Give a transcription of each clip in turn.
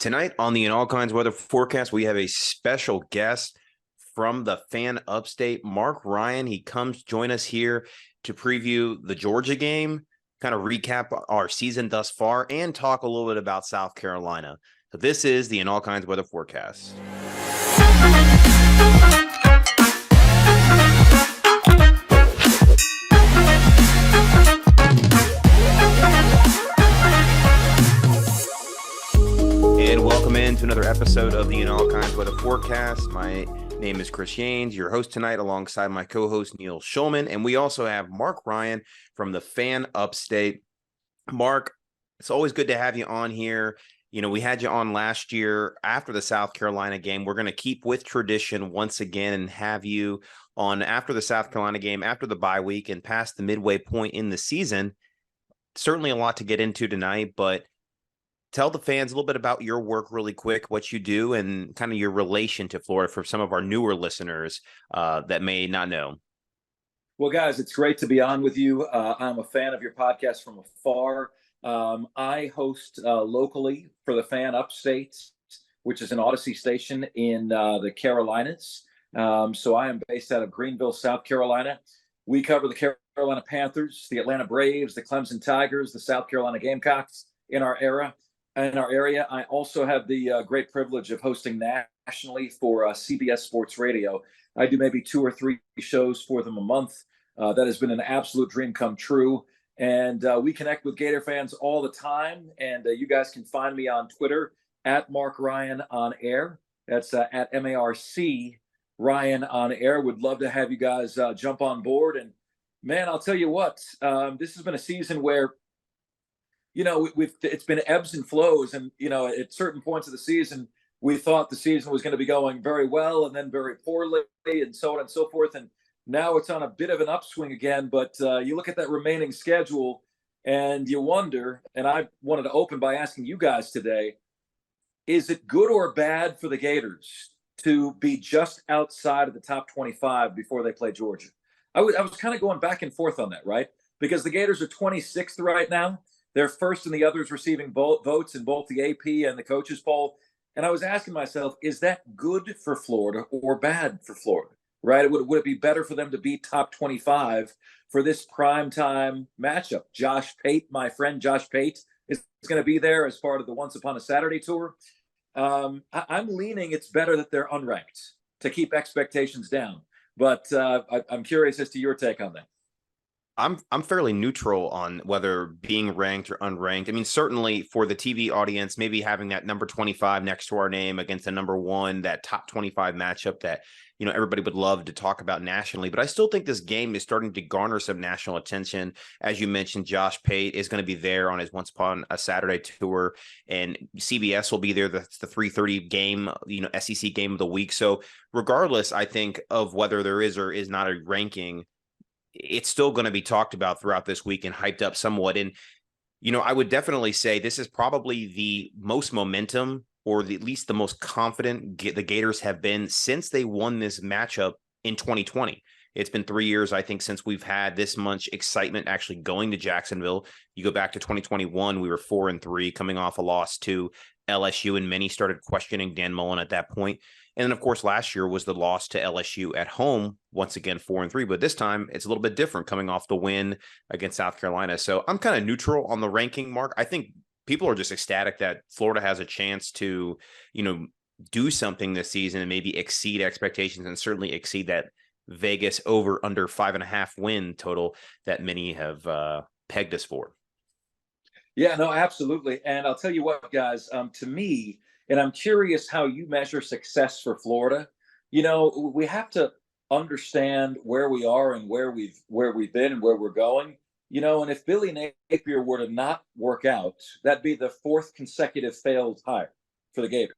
Tonight on the In All Kinds Weather Forecast, we have a special guest from the Fan Upstate, Marc Ryan. He comes join us here to preview the Georgia game, kind of recap our season thus far, and talk a little bit about South Carolina. So this is the In All Kinds Weather Forecast. And welcome into another episode of the In All Kinds Weather Forecast. My name is Chris Yanes, your host tonight, alongside my co-host Neil Schulman. And we also have Marc Ryan from the Fan Upstate. Marc, it's always good to have you on here. You know, we had you on last year after the South Carolina game. We're going to keep with tradition once again and have you on after the South Carolina game, after the bye week and past the midway point in the season. Certainly a lot to get into tonight, but tell the fans a little bit about your work really quick, what you do, and kind of your relation to Florida for some of our newer listeners that may not know. Well, guys, it's great to be on with you. I'm a fan of your podcast from afar. I host locally for the Fan Upstate, which is an Odyssey station in the Carolinas. So I am based out of Greenville, South Carolina. We cover the Carolina Panthers, the Atlanta Braves, the Clemson Tigers, the South Carolina Gamecocks in our area. I also have the great privilege of hosting nationally for CBS Sports Radio. I do maybe 2 or 3 shows for them a month. That has been an absolute dream come true. And we connect with Gator fans all the time. And you guys can find me on Twitter at Marc Ryan on air. That's at MARC Ryan on air. Would love to have you guys jump on board. And man, I'll tell you what, this has been a season where, you know, it's been ebbs and flows. And, you know, at certain points of the season, we thought the season was going to be going very well and then very poorly and so on and so forth. And now it's on a bit of an upswing again. But you look at that remaining schedule and you wonder, and I wanted to open by asking you guys today, is it good or bad for the Gators to be just outside of the top 25 before they play Georgia? I was kind of going back and forth on that, right? Because the Gators are 26th right now. They're first in the others receiving votes in both the AP and the coaches poll. And I was asking myself, is that good for Florida or bad for Florida, right? Would it be better for them to be top 25 for this primetime matchup? Josh Pate, my friend Josh Pate, is going to be there as part of the Once Upon a Saturday tour. I'm leaning it's better that they're unranked to keep expectations down. But I'm curious as to your take on that. I'm fairly neutral on whether being ranked or unranked. I mean, certainly for the TV audience, maybe having that number 25 next to our name against the number 1, that top 25 matchup that, you know, everybody would love to talk about nationally. But I still think this game is starting to garner some national attention. As you mentioned, Josh Pate is going to be there on his Once Upon a Saturday tour, and CBS will be there. That's the 3:30 game, you know, SEC game of the week. So regardless, I think, of whether there is or is not a ranking, it's still going to be talked about throughout this week and hyped up somewhat. And, you know, I would definitely say this is probably the most momentum, or at least the most confident the Gators have been since they won this matchup in 2020. It's been 3 years, I think, since we've had this much excitement actually going to Jacksonville. You go back to 2021, we were 4-3 coming off a loss to LSU, and many started questioning Dan Mullen at that point. And then, of course, last year was the loss to LSU at home, once again 4-3. But this time, it's a little bit different coming off the win against South Carolina. So I'm kind of neutral on the ranking, Marc. I think people are just ecstatic that Florida has a chance to, you know, do something this season and maybe exceed expectations, and certainly exceed that Vegas over under 5.5 win total that many have pegged us for. Yeah, no, absolutely. And I'll tell you what, guys, to me, and I'm curious how you measure success for Florida. You know, we have to understand where we are and where we've been and where we're going. You know, and if Billy Napier were to not work out, that'd be the 4th consecutive failed hire for the Gators,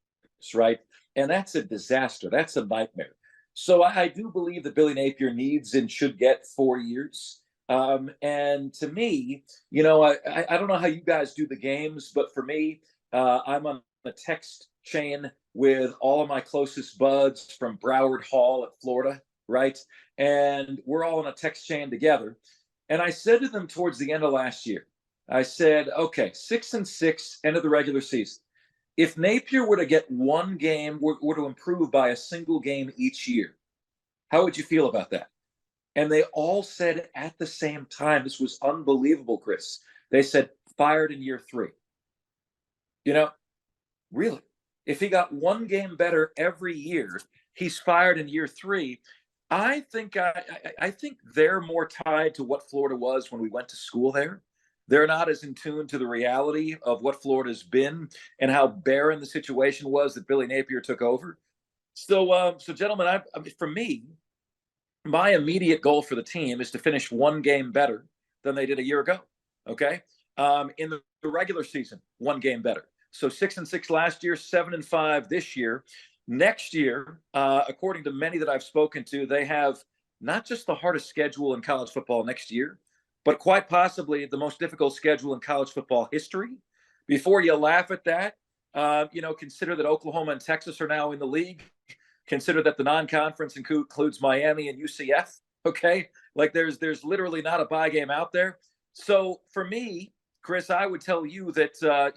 right? And that's a disaster. That's a nightmare. So I do believe that Billy Napier needs and should get 4 years. And to me, you know, I don't know how you guys do the games, but for me, I'm on a text chain with all of my closest buds from Broward Hall at Florida, right? And we're all on a text chain together. And I said to them towards the end of last year, I said, okay, 6-6, end of the regular season. If Napier were to get one game, were to improve by a single game each year, how would you feel about that? And they all said at the same time, this was unbelievable, Chris. They said fired in year 3. You know, really, if he got one game better every year, he's fired in year 3. I think they're more tied to what Florida was when we went to school there. They're not as in tune to the reality of what Florida's been and how barren the situation was that Billy Napier took over. So gentlemen, for me, my immediate goal for the team is to finish one game better than they did a year ago. Okay, in the regular season, one game better. So 6-6 last year, 7-5 this year. Next year, according to many that I've spoken to, they have not just the hardest schedule in college football next year, but quite possibly the most difficult schedule in college football history. Before you laugh at that, consider that Oklahoma and Texas are now in the league. Consider that the non-conference includes Miami and UCF. Okay, like there's literally not a bye game out there. So for me, Chris, I would tell you that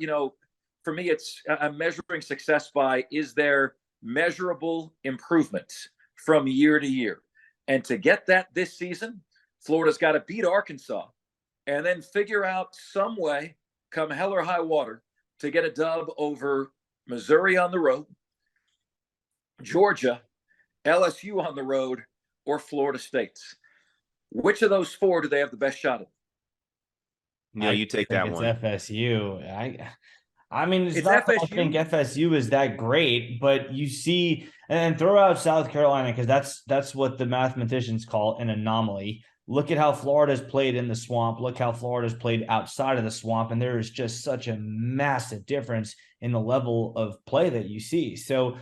for me, I'm measuring success by, is there measurable improvement from year to year? And to get that this season, Florida's got to beat Arkansas and then figure out some way, come hell or high water, to get a dub over Missouri on the road, Georgia, LSU on the road, or Florida State. Which of those 4 do they have the best shot at? Yeah, you take that it's one. FSU. I mean, it's not that I think FSU. FSU is that great, but you see, and throw out South Carolina, because that's what the mathematicians call an anomaly. Look at how Florida's played in the swamp. Look how Florida's played outside of the swamp. And there is just such a massive difference in the level of play that you see. So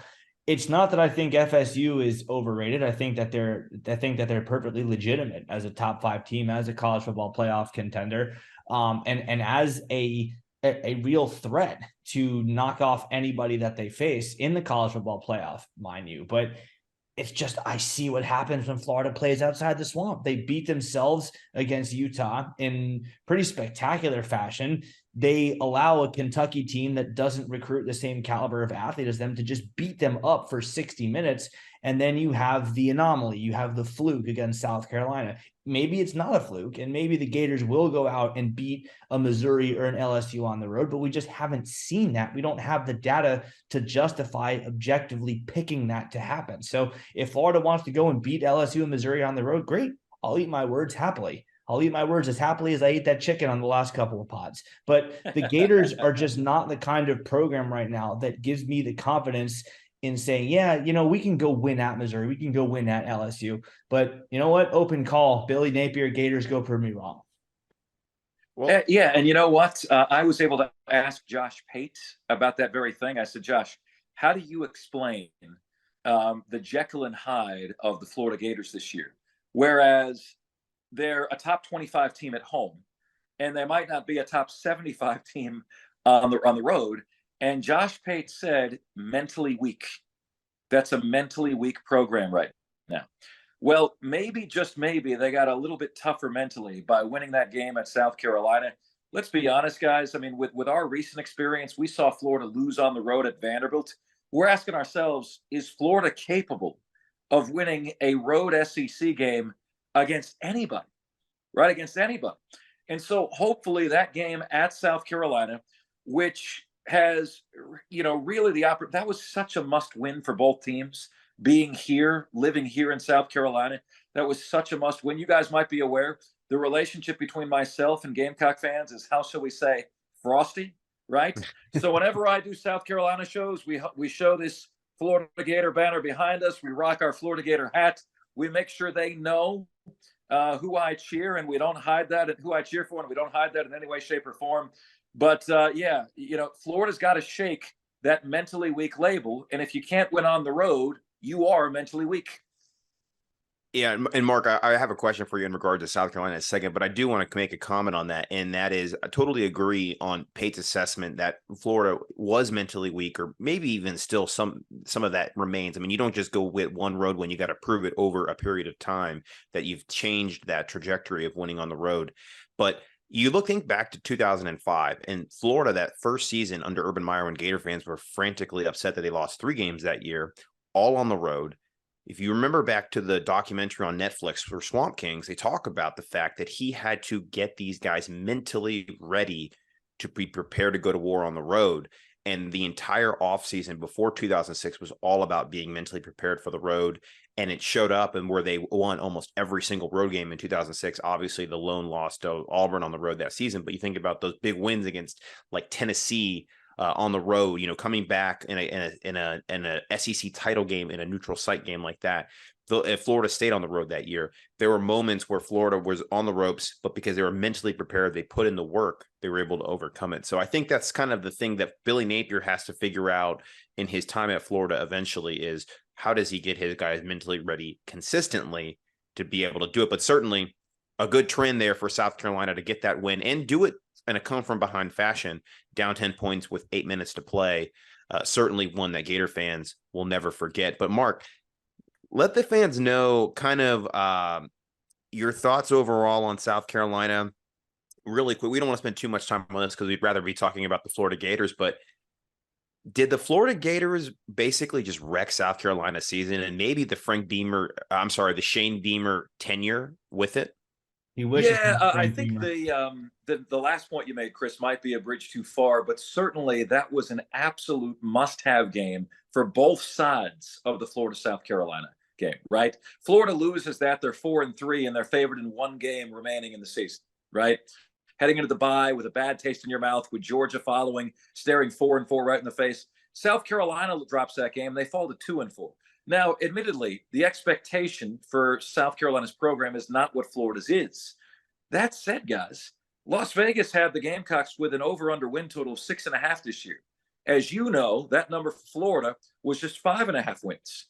it's not that I think FSU is overrated. I think that they're perfectly legitimate as a top 5 team, as a college football playoff contender, and as a real threat to knock off anybody that they face in the college football playoff, mind you. But it's just, I see what happens when Florida plays outside the swamp. They beat themselves against Utah in pretty spectacular fashion. They allow a Kentucky team that doesn't recruit the same caliber of athlete as them to just beat them up for 60 minutes. And then you have the anomaly. You have the fluke against South Carolina. Maybe it's not a fluke, and maybe the Gators will go out and beat a Missouri or an LSU on the road, but we just haven't seen that. We don't have the data to justify objectively picking that to happen. So if Florida wants to go and beat LSU and Missouri on the road, great. I'll eat my words happily. I'll eat my words as happily as I ate that chicken on the last couple of pods. But the Gators are just not the kind of program right now that gives me the confidence in saying, yeah, we can go win at Missouri. We can go win at LSU. But you know what? Open call. Billy Napier, Gators, go prove me wrong. Well, yeah. And you know what? I was able to ask Josh Pate about that very thing. I said, Josh, how do you explain the Jekyll and Hyde of the Florida Gators this year? Whereas they're a top 25 team at home, and they might not be a top 75 team on the road. And Josh Pate said, mentally weak. That's a mentally weak program right now. Well, maybe, just maybe, they got a little bit tougher mentally by winning that game at South Carolina. Let's be honest, guys. I mean, with our recent experience, we saw Florida lose on the road at Vanderbilt. We're asking ourselves, is Florida capable of winning a road SEC game against anybody, right? Against anybody. And so hopefully that game at South Carolina, which has, really that was such a must win for both teams. Being here, living here in South Carolina, that was such a must win. You guys might be aware, the relationship between myself and Gamecock fans is, how shall we say, frosty, right? So whenever I do South Carolina shows, we show this Florida Gator banner behind us. We rock our Florida Gator hat. We make sure they know who I cheer, and we don't hide that, and who I cheer for, and we don't hide that in any way, shape, or form. But Florida's got to shake that mentally weak label. And if you can't win on the road, you are mentally weak. Yeah, and Mark, I have a question for you in regard to South Carolina in a second, but I do want to make a comment on that, and that is, I totally agree on Pate's assessment that Florida was mentally weak, or maybe even still some of that remains. I mean, you don't just go with one road when you got to prove it over a period of time that you've changed that trajectory of winning on the road. But You think back to 2005 and Florida, that first season under Urban Meyer, when Gator fans were frantically upset that they lost 3 games that year, all on the road. If you remember back to the documentary on Netflix for Swamp Kings, they talk about the fact that he had to get these guys mentally ready to be prepared to go to war on the road. And the entire offseason before 2006 was all about being mentally prepared for the road. And it showed up, and where they won almost every single road game in 2006. Obviously, the lone loss to Auburn on the road that season. But you think about those big wins against like Tennessee on the road, coming back in a SEC title game, in a neutral site game like that. If Florida stayed on the road that year, there were moments where Florida was on the ropes, but because they were mentally prepared, they put in the work, they were able to overcome it. So I think that's kind of the thing that Billy Napier has to figure out in his time at Florida eventually, is how does he get his guys mentally ready consistently to be able to do it? But certainly a good trend there for South Carolina to get that win and do it in a come from behind fashion, down 10 points with 8 minutes to play. Certainly one that Gator fans will never forget. But Mark, let the fans know kind of your thoughts overall on South Carolina really quick. We don't want to spend too much time on this because we'd rather be talking about the Florida Gators, but did the Florida Gators basically just wreck South Carolina's season, and maybe the the Shane Beamer tenure with it? I think the last point you made, Chris, might be a bridge too far, but certainly that was an absolute must-have game for both sides of the Florida-South Carolina game, right? Florida loses that, they're 4-3, and they're favored in 1 game remaining in the season, right? Heading into the bye with a bad taste in your mouth, with Georgia following, staring 4-4 right in the face. South Carolina drops that game, they fall to 2-4. Now, admittedly, the expectation for South Carolina's program is not what Florida's is. That said, guys, Las Vegas had the Gamecocks with an over-under win total of 6.5 this year. As you know, that number for Florida was just 5.5 wins,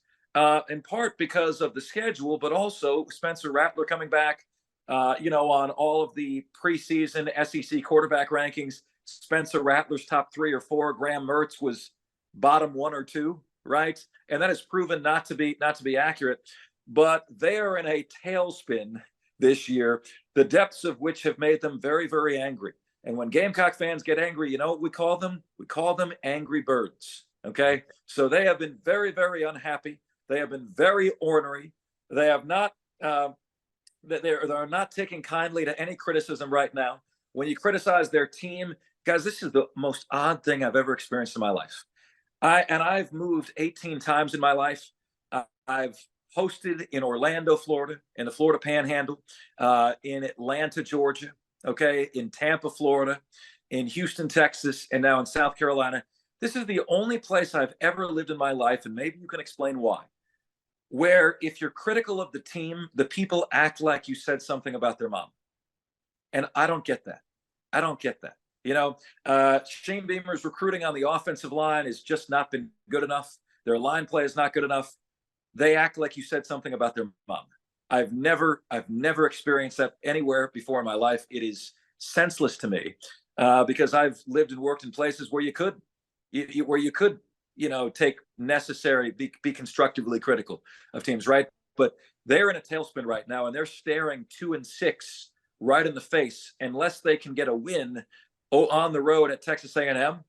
in part because of the schedule, but also Spencer Rattler coming back. On all of the preseason SEC quarterback rankings, Spencer Rattler's top 3 or 4. Graham Mertz was bottom 1 or 2, right? And that has proven not to be accurate. But they are in a tailspin this year, the depths of which have made them very, very angry. And when Gamecock fans get angry, you know what we call them? We call them angry birds. Okay, so they have been very, very unhappy. They have been very ornery. They have not. They're not taking kindly to any criticism right now. When you criticize their team, guys, this is the most odd thing I've ever experienced in my life. I've moved 18 times in my life. I've hosted in Orlando, Florida, in the Florida Panhandle, in Atlanta, Georgia, okay, in Tampa, Florida, in Houston, Texas, and now in South Carolina. This is the only place I've ever lived in my life, and maybe you can explain why, where if you're critical of the team, the people act like you said something about their mom. And I don't get that. I don't get that. Shane Beamer's recruiting on the offensive line has just not been good enough. Their line play is not good enough. They act like you said something about their mom. I've never experienced that anywhere before in my life. It is senseless to me because I've lived and worked in places where you could take necessary, be constructively critical of teams, right? But they're in a tailspin right now, and they're staring 2-6 right in the face. Unless they can get a win on the road at Texas A&M,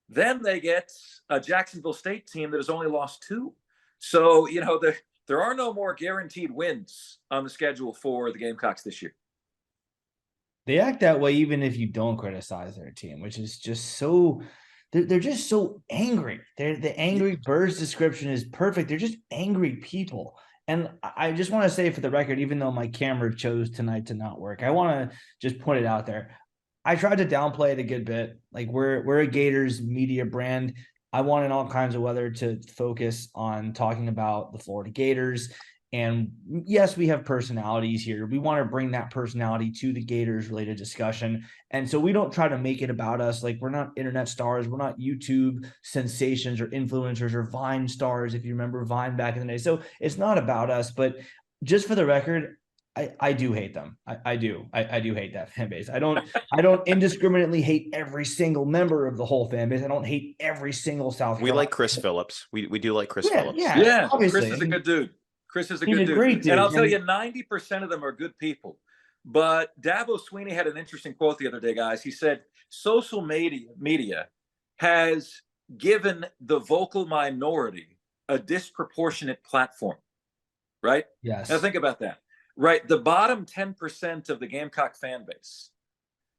then they get a Jacksonville State team that has only lost 2. So, there are no more guaranteed wins on the schedule for the Gamecocks this year. They act that way even if you don't criticize their team, which is just so – they're just so angry. The angry birds description is perfect. They're just angry people. And I just want to say for the record, even though my camera chose tonight to not work, I want to just put it out there. I tried to downplay it a good bit. Like we're a Gators media brand. I want in all kinds of weather to focus on talking about the Florida Gators. And yes, we have personalities here. We want to bring that personality to the Gators related discussion. And so we don't try to make it about us. Like we're not internet stars. We're not YouTube sensations or influencers or Vine stars, if you remember Vine back in the day. So it's not about us. But just for the record, I do hate them. I do hate that fan base. I don't indiscriminately hate every single member of the whole fan base. I don't hate every single South Carolina. We like Chris Phillips. We do like Chris Phillips. Yeah. Chris is a good dude. Chris is a good dude. Great dude. And I'll tell you, 90% of them are good people. But Dabo Sweeney had an interesting quote the other day, guys. He said, social media has given the vocal minority a disproportionate platform, right? Now Yes. think about that, right? The bottom 10% of the Gamecock fan base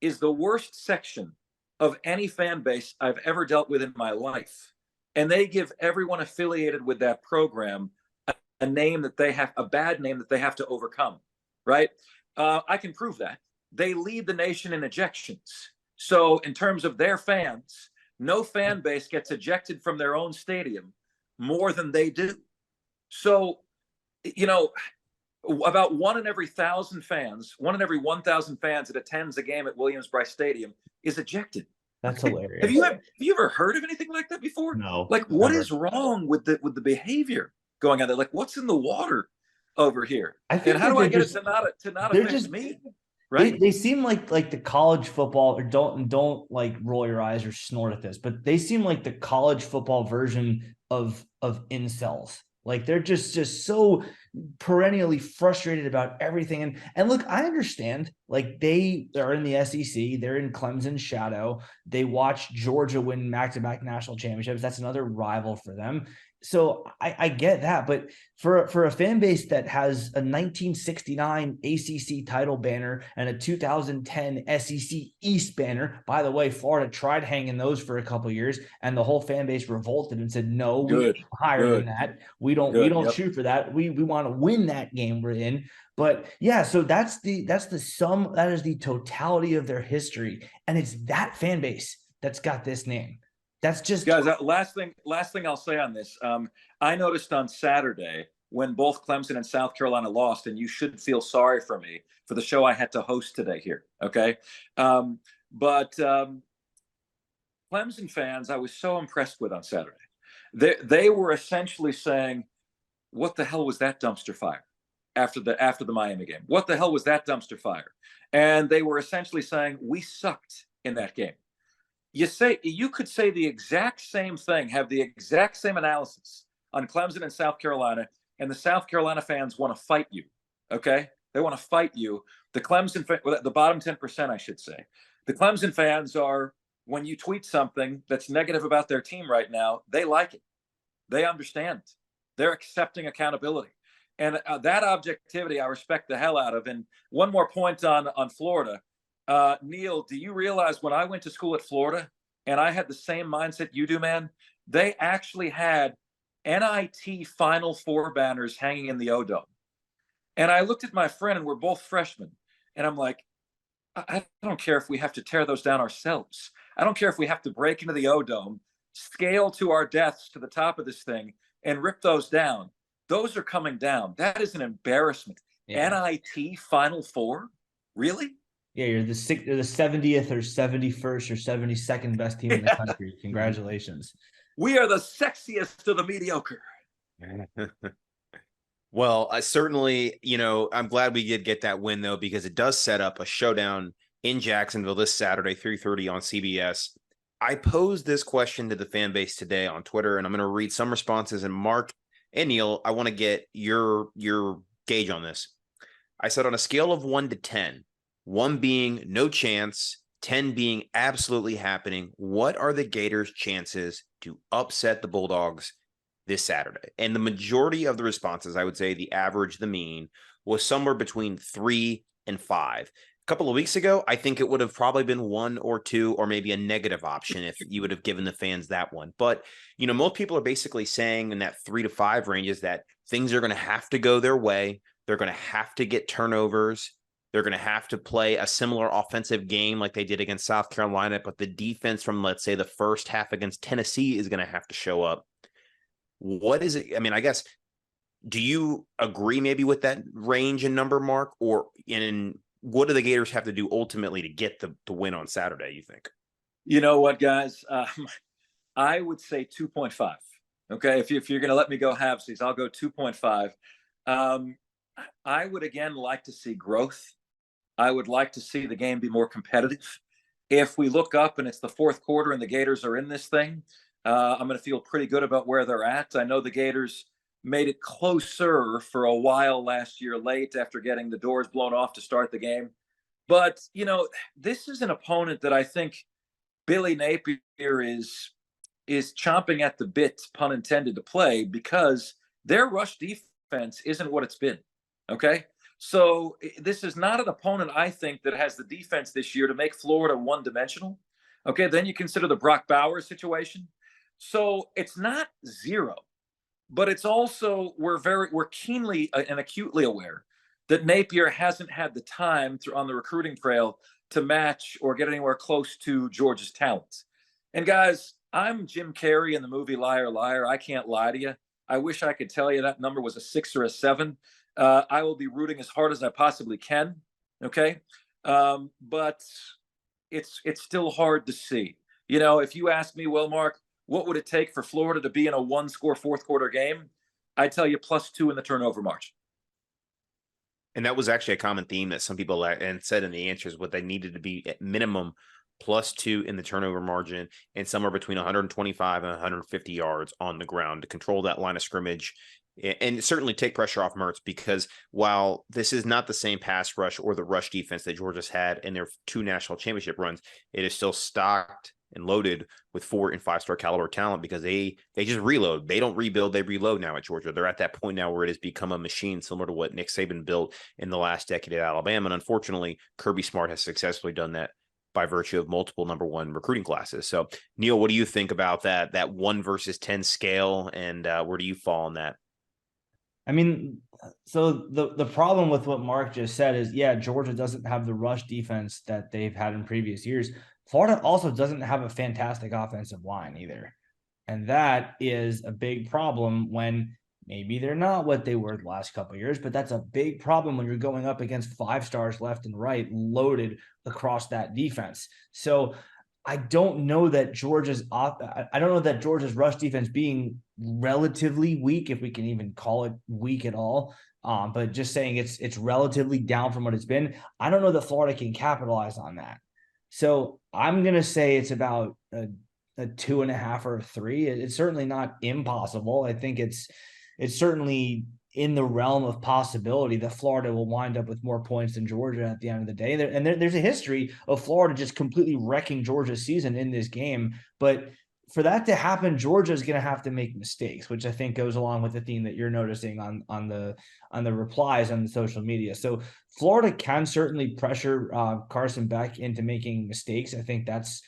is the worst section of any fan base I've ever dealt with in my life. And they give everyone affiliated with that program a name that they have, a bad name that they have to overcome, right? I can prove that. They lead the nation in ejections. So, in terms of their fans, no fan base gets ejected from their own stadium more than they do. So, you know, about 1 in every 1,000 fans that attends a game at Williams-Brice Stadium is ejected. That's Have hilarious. you ever heard of anything like that before? No, Like, what never. is wrong with the behavior going on there? Like, what's in the water over here? I And think how that do I they're get just it to not they're affect just me? they, Right? they seem like the college football, or don't like roll your eyes or snort at this, but they seem like the college football version of incels. Like they're just so perennially frustrated about everything. And look, I understand, like they are in the SEC, they're in Clemson's shadow. They watch Georgia win back-to-back national championships. That's another rival for them. So I get that, but for a fan base that has a 1969 ACC title banner and a 2010 SEC East banner, by the way, Florida tried hanging those for a couple of years, and the whole fan base revolted and said, "No, we Good, higher than good, that. We don't Yep. shoot for that. We want to win that game we're in." But yeah, so that's the sum. That is the totality of their history, and it's that fan base that's got this name. That's just Guys, last thing I'll say on this. I noticed on Saturday when both Clemson and South Carolina lost, and you should feel sorry for me for the show I had to host today here. Okay. But Clemson fans, I was so impressed with on Saturday. They were essentially saying, what the hell was that dumpster fire after the Miami game? What the hell was that dumpster fire? And they were essentially saying, we sucked in that game. You could say the exact same thing, have the exact same analysis on Clemson and South Carolina, and the South Carolina fans want to fight you. Okay, they want to fight you. The bottom 10%, I should say, the Clemson fans are, when you tweet something that's negative about their team right now, they like it. They understand. They're accepting accountability, and that objectivity I respect the hell out of. And one more point on Florida. Neil, do you realize when I went to school at Florida and I had the same mindset you do, man? They actually had NIT Final Four banners hanging in the O-Dome. And I looked at my friend, and we're both freshmen, and I'm like, I don't care if we have to tear those down ourselves. I don't care if we have to break into the O-Dome, scale to our deaths to the top of this thing, and rip those down. Those are coming down. That is an embarrassment. yeah. NIT Final Four? Really? Yeah, you're the 70th or 71st or 72nd best team in the country. Congratulations. We are the sexiest of the mediocre. Well, I certainly, I'm glad we did get that win, though, because it does set up a showdown in Jacksonville this Saturday, 3:30 on CBS. I posed this question to the fan base today on Twitter, and I'm going to read some responses. And Mark and Neil, I want to get your gauge on this. I said, on a scale of 1 to 10, 1 being no chance, 10 being absolutely happening, what are the Gators' chances to upset the Bulldogs this Saturday? And the majority of the responses, I would say the average, the mean, was somewhere between 3 and 5. A couple of weeks ago, I think it would have probably been 1 or 2 or maybe a negative option if you would have given the fans that one. But, most people are basically saying in that 3 to 5 range is that things are going to have to go their way. They're going to have to get turnovers. They're going to have to play a similar offensive game like they did against South Carolina, but the defense from, let's say, the first half against Tennessee is going to have to show up. What is it? I mean, I guess, do you agree maybe with that range and number, Mark? Or what do the Gators have to do ultimately to get the win on Saturday, you think? You know what, guys? I would say 2.5. Okay, if you're going to let me go halvesies, I'll go 2.5. I would, again, like to see growth. I would like to see the game be more competitive. If we look up and it's the fourth quarter and the Gators are in this thing, I'm going to feel pretty good about where they're at. I know the Gators made it closer for a while last year late after getting the doors blown off to start the game. But, this is an opponent that I think Billy Napier is chomping at the bit, pun intended, to play, because their rush defense isn't what it's been. Okay. So this is not an opponent, I think, that has the defense this year to make Florida one dimensional. Okay. Then you consider the Brock Bowers situation. So it's not zero, but it's also, we're keenly and acutely aware that Napier hasn't had the time on the recruiting trail to match or get anywhere close to Georgia's talents. And guys, I'm Jim Carrey in the movie Liar Liar. I can't lie to you. I wish I could tell you that number was a 6 or a 7. I will be rooting as hard as I possibly can. Okay. But it's still hard to see. If you ask me, well, Mark, what would it take for Florida to be in a 1-score fourth quarter game? I'd tell you +2 in the turnover margin. And that was actually a common theme that some people and said in the answers, what they needed to be at minimum +2 in the turnover margin and somewhere between 125 and 150 yards on the ground to control that line of scrimmage and certainly take pressure off Mertz, because while this is not the same pass rush or the rush defense that Georgia's had in their 2 national championship runs, it is still stocked and loaded with 4- and 5-star caliber talent, because they just reload. They don't rebuild, they reload now at Georgia. They're at that point now where it has become a machine similar to what Nick Saban built in the last decade at Alabama. And unfortunately, Kirby Smart has successfully done that by virtue of multiple number 1 recruiting classes. So Neil, what do you think about that 1 versus 10 scale, and where do you fall on that? I mean, so the problem with what Mark just said is, yeah, Georgia doesn't have the rush defense that they've had in previous years. Florida also doesn't have a fantastic offensive line either. And that is a big problem when maybe they're not what they were the last couple of years, but that's a big problem when you're going up against 5 stars left and right loaded across that defense. So I don't know that Georgia's rush defense being relatively weak, if we can even call it weak at all, but just saying it's relatively down from what it's been. I don't know that Florida can capitalize on that. So I'm gonna say it's about a 2.5 or a 3. It's certainly not impossible. I think it's certainly in the realm of possibility that Florida will wind up with more points than Georgia at the end of the day. And there's a history of Florida just completely wrecking Georgia's season in this game. But for that to happen, Georgia is going to have to make mistakes, which I think goes along with the theme that you're noticing on the replies on the social media. So Florida can certainly pressure Carson Beck into making mistakes. I think that's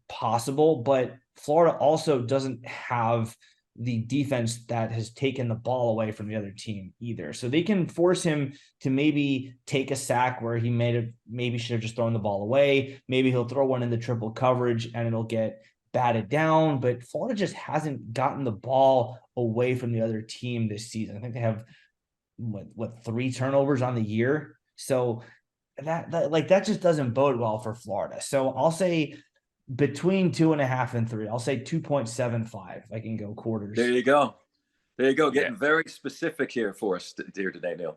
possible, but Florida also doesn't have the defense that has taken the ball away from the other team either. So they can force him to maybe take a sack where he maybe should have just thrown the ball away. Maybe he'll throw one in the triple coverage and it'll get batted down. But Florida just hasn't gotten the ball away from the other team this season. I think they have what 3 turnovers on the year. So that just doesn't bode well for Florida. So I'll say between 2.5 and 3. I'll say 2.75. I can go quarters. There you go. Getting very specific here for us here today, Neil.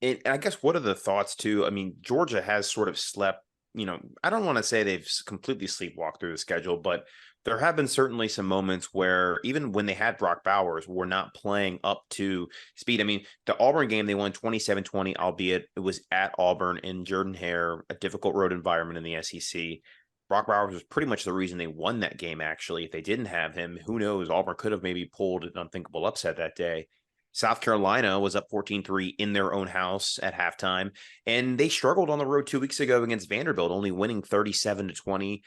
And I guess what are the thoughts too? I mean, Georgia has sort of slept, I don't want to say they've completely sleepwalked through the schedule, but there have been certainly some moments where even when they had Brock Bowers, we're not playing up to speed. I mean, the Auburn game, they won 27-20, albeit it was at Auburn in Jordan-Hare, a difficult road environment in the SEC. Brock Bowers was pretty much the reason they won that game, actually. If they didn't have him, who knows? Auburn could have maybe pulled an unthinkable upset that day. South Carolina was up 14-3 in their own house at halftime, and they struggled on the road 2 weeks ago against Vanderbilt, only winning 37-20.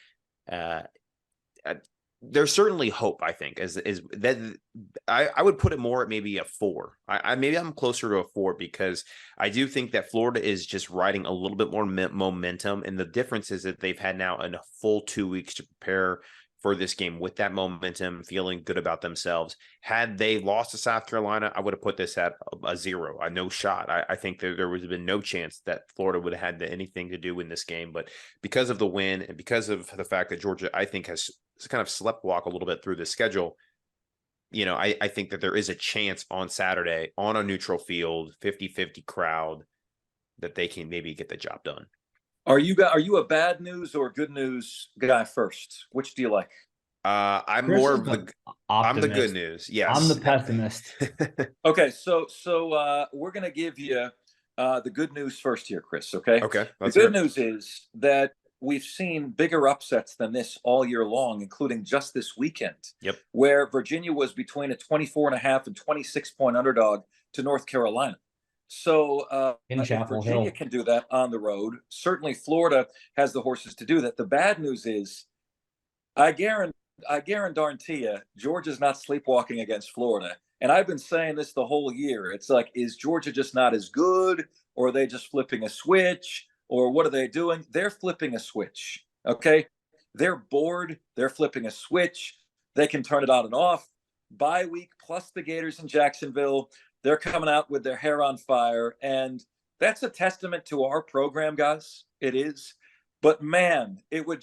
There's certainly hope, I think, is that I would put it more at maybe a 4. Maybe I'm closer to a 4, because I do think that Florida is just riding a little bit more momentum. And the difference is that they've had now a full 2 weeks to prepare for this game with that momentum, feeling good about themselves. Had they lost to South Carolina, I would have put this at a 0, a no shot. I think there would have been no chance that Florida would have had anything to do in this game. But because of the win and because of the fact that Georgia, I think, has kind of sleptwalk a little bit through the schedule, I think that there is a chance on Saturday on a neutral field, 50-50 crowd, that they can maybe get the job done. Are you a bad news or good news guy first? Which do you like? I'm Chris more is of the I'm the good optimist. news. I'm the Yes. pessimist. Okay, so we're going to give you the good news first here, Chris. Okay, Okay, the let's hear good it. news is that we've seen bigger upsets than this all year long, including just this weekend, Yep. where Virginia was between a 24.5 and 26-point underdog to North Carolina. So In if Chapel Virginia Hill. can do that on the road, certainly Florida has the horses to do that. The bad news is, I guarantee you, Georgia's not sleepwalking against Florida. And I've been saying this the whole year. It's like, is Georgia just not as good, or are they just flipping a switch, or what are they doing? They're flipping a switch. Okay, they're bored. They're flipping a switch. They can turn it on and off. Bye week plus the Gators in Jacksonville. They're coming out with their hair on fire, and that's a testament to our program, guys. It is. But man, it would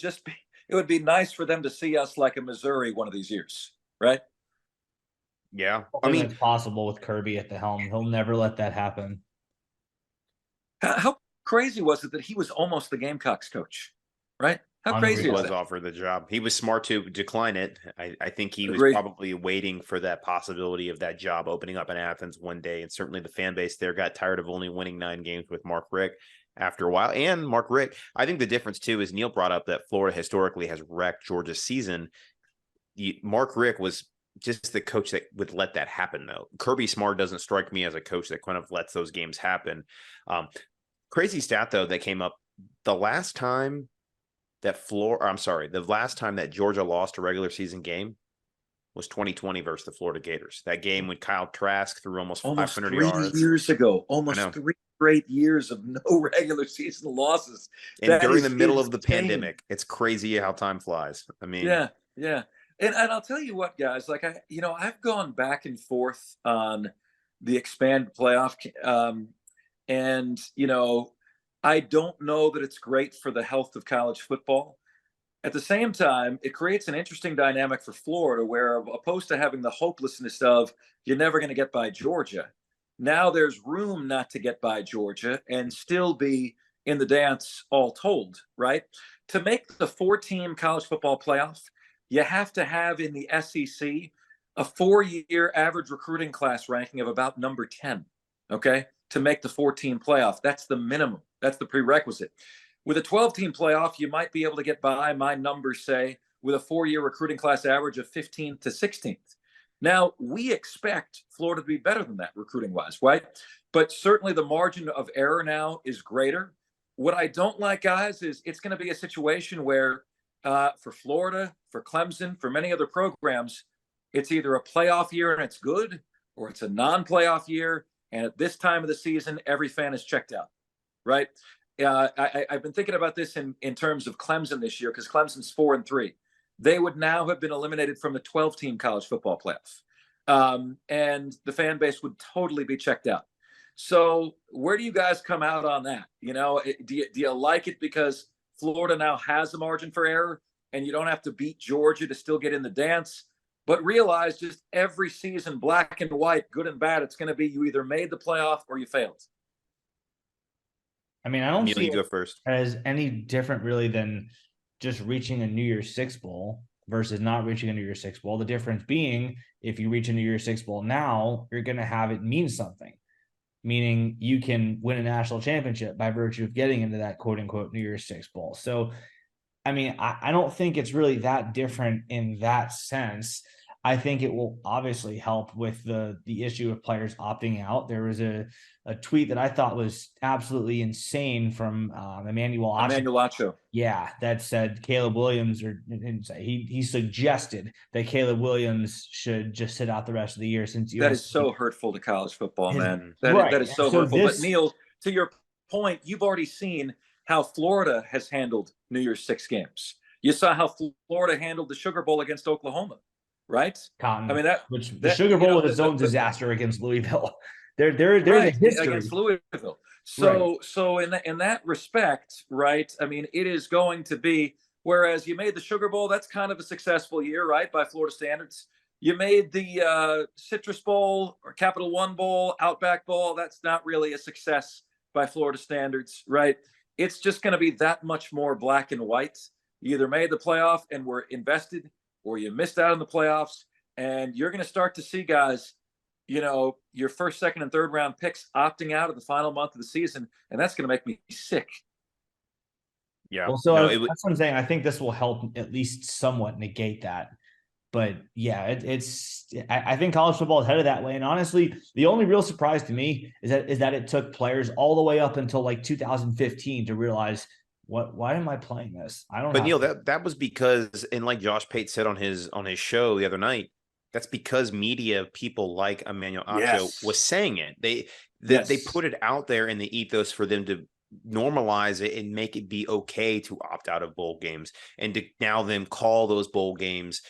be nice for them to see us like a Missouri one of these years, right? Yeah. I I think mean, that's possible with Kirby at the helm. He'll never let that happen. How crazy was it that he was almost the Gamecocks coach, right? How he crazy is Unreal. was that? offered the job. He was smart to decline it. I think he was Agreed. probably waiting for that possibility of that job opening up in Athens one day. And certainly the fan base there got tired of only winning 9 games with Mark Richt after a while. And Mark Richt, I think the difference too is Neil brought up that Florida historically has wrecked Georgia's season. Mark Richt was just the coach that would let that happen, though. Kirby Smart doesn't strike me as a coach that kind of lets those games happen. Crazy stat, though, that came up the last time the last time that Georgia lost a regular season game was 2020 versus the Florida Gators. That game when Kyle Trask threw almost Almost 500 3 yards. years ago, I almost know. 3 great years of no regular season losses. And That during the is middle of the insane. pandemic, it's crazy how time flies. I mean, Yeah, yeah. And I'll tell you what, guys, like I've gone back and forth on the expanded playoff, and I don't know that it's great for the health of college football. At the same time, it creates an interesting dynamic for Florida where, opposed to having the hopelessness of you're never going to get by Georgia, now there's room not to get by Georgia and still be in the dance, all told, right? To make the 4-team college football playoff, you have to have in the SEC a 4-year average recruiting class ranking of about number 10, okay? To make the 4-team playoff. That's the minimum. That's the prerequisite. With a 12-team playoff, you might be able to get by, my numbers say, with a 4-year recruiting class average of 15th to 16th. Now, we expect Florida to be better than that recruiting-wise, right? But certainly the margin of error now is greater. What I don't like, guys, is it's going to be a situation where for Florida, for Clemson, for many other programs, it's either a playoff year and it's good, or it's a non-playoff year, and at this time of the season, every fan is checked out, right? I've been thinking about this in terms of Clemson this year, because Clemson's 4-3. They would now have been eliminated from the 12-team college football playoff, and the fan base would totally be checked out. So where do you guys come out on that? Do you like it because Florida now has a margin for error, and you don't have to beat Georgia to still get in the dance? But realize just every season, black and white, good and bad, it's going to be you either made the playoff or you failed. I mean, I don't Neil, see you go it first. as any different really than just reaching a New Year's Six bowl versus not reaching a New Year's Six bowl. The difference being, if you reach a New Year's Six bowl now, you're going to have it mean something, meaning you can win a national championship by virtue of getting into that quote unquote New Year's Six bowl. So, I mean, I don't think it's really that different in that sense. I think it will obviously help with the issue of players opting out. There was a tweet that I thought was absolutely insane from Emmanuel Acho. Yeah, that said Caleb Williams, or he suggested that Caleb Williams should just sit out the rest of the year, since that is so hurtful to college football, man. That is so hurtful. But Neil, to your point, you've already seen how Florida has handled New Year's Six games. You saw how Florida handled the Sugar Bowl against Oklahoma, right? Cotton, I mean the Sugar Bowl was its own disaster against Louisville. There's right, a history against Louisville. So in that respect, right? I mean, it is going to be, whereas you made the Sugar Bowl, that's kind of a successful year, right, by Florida standards. You made the Citrus Bowl or Capital One Bowl, Outback Bowl. That's not really a success by Florida standards, right? It's just going to be that much more black and white. You either made the playoff and were invested, or you missed out on the playoffs, and you're going to start to see guys, your first, second, and third round picks opting out of the final month of the season, and that's going to make me sick. Yeah. Well, so that's what I'm saying. I think this will help at least somewhat negate that. But yeah, I think college football is headed that way. And honestly, the only real surprise to me is that it took players all the way up until like 2015 to realize why am I playing this? I don't. But Neil, that was because, and like Josh Pate said on his show the other night, that's because media people like Emmanuel Acho was saying it. They put it out there in the ethos for them to normalize it and make it be okay to opt out of bowl games, and to now then call those bowl games